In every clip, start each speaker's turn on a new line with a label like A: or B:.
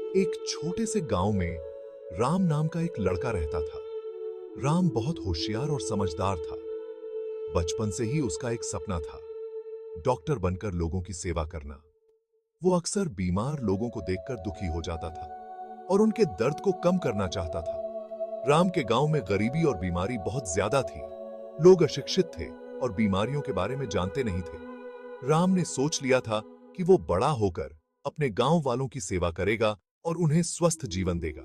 A: एक छोटे से गांव में राम नाम का एक लड़का रहता था। राम बहुत होशियार और समझदार था। बचपन से ही उसका एक सपना था, डॉक्टर बनकर लोगों की सेवा करना। वो अक्सर बीमार लोगों को देखकर दुखी हो जाता था और उनके दर्द को कम करना चाहता था। राम के गांव में गरीबी और बीमारी बहुत ज्यादा थी। लोग अशिक्षित थे और बीमारियों के बारे में जानते नहीं थे। राम ने सोच लिया था कि वो बड़ा होकर अपने गांव वालों की सेवा करेगा और उन्हें स्वस्थ जीवन देगा।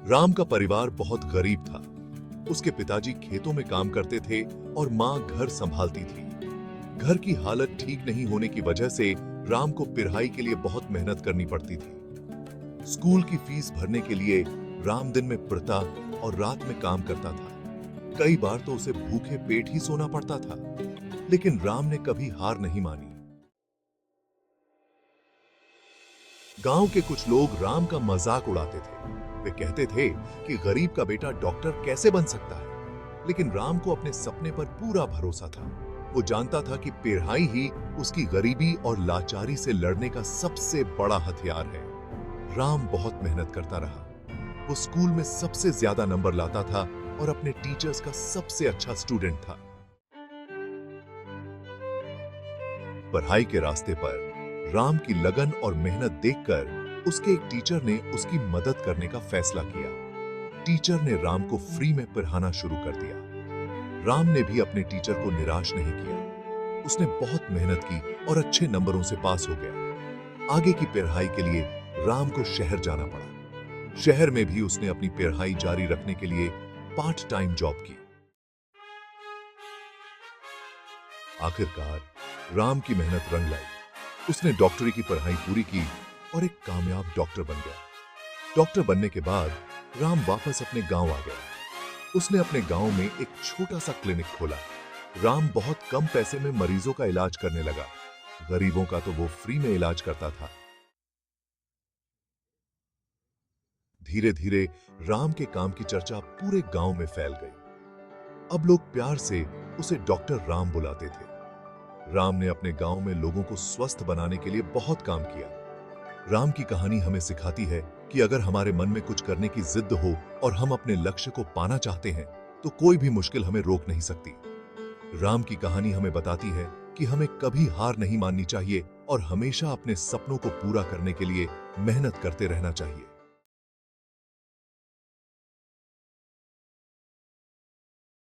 A: राम का परिवार बहुत गरीब था। उसके पिताजी खेतों में काम करते थे और मां घर संभालती थी। घर की हालत ठीक नहीं होने की वजह से राम को पढ़ाई के लिए बहुत मेहनत करनी पड़ती थी। स्कूल की फीस भरने के लिए राम दिन में पढ़ता और रात में काम करता था। कई बार तो उसे भूखे पेट ही सोना पड़ता था, लेकिन राम ने कभी हार नहीं मानी। गांव के कुछ लोग राम का मजाक उड़ाते थे। वे कहते थे कि गरीब का बेटा डॉक्टर कैसे बन सकता है, लेकिन राम को अपने सपने पर पूरा भरोसा था। वो जानता था कि पढ़ाई ही उसकी गरीबी और लाचारी से लड़ने का सबसे बड़ा हथियार है। राम बहुत मेहनत करता रहा। वो स्कूल में सबसे ज्यादा नंबर लाता था और अपने टीचर्स का सबसे अच्छा स्टूडेंट था। पढ़ाई के रास्ते पर राम की लगन और मेहनत देखकर उसके एक टीचर ने उसकी मदद करने का फैसला किया। टीचर ने राम को फ्री में पढ़ाना शुरू कर दिया। राम ने भी अपने टीचर को निराश नहीं किया। उसने बहुत मेहनत की और अच्छे नंबरों से पास हो गया। आगे की पढ़ाई के लिए राम को शहर जाना पड़ा। शहर में भी उसने अपनी पढ़ाई जारी रखने के लिए पार्ट टाइम जॉब की। आखिरकार राम की मेहनत रंग लाई। उसने डॉक्टरी की पढ़ाई पूरी की और एक कामयाब डॉक्टर बन गया। डॉक्टर बनने के बाद राम वापस अपने गांव आ गया। उसने अपने गांव में एक छोटा सा क्लिनिक खोला। राम बहुत कम पैसे में मरीजों का इलाज करने लगा। गरीबों का तो वो फ्री में इलाज करता था। धीरे धीरे राम के काम की चर्चा पूरे गांव में फैल गई। अब लोग प्यार से उसे डॉक्टर राम बुलाते थे। राम ने अपने गांव में लोगों को स्वस्थ बनाने के लिए बहुत काम किया। राम की कहानी हमें सिखाती है कि अगर हमारे मन में कुछ करने की जिद हो और हम अपने लक्ष्य को पाना चाहते हैं, तो कोई भी मुश्किल हमें रोक नहीं सकती। राम की कहानी हमें बताती है कि हमें कभी हार नहीं माननी चाहिए और हमेशा अपने सपनों को पूरा करने के लिए मेहनत करते रहना चाहिए।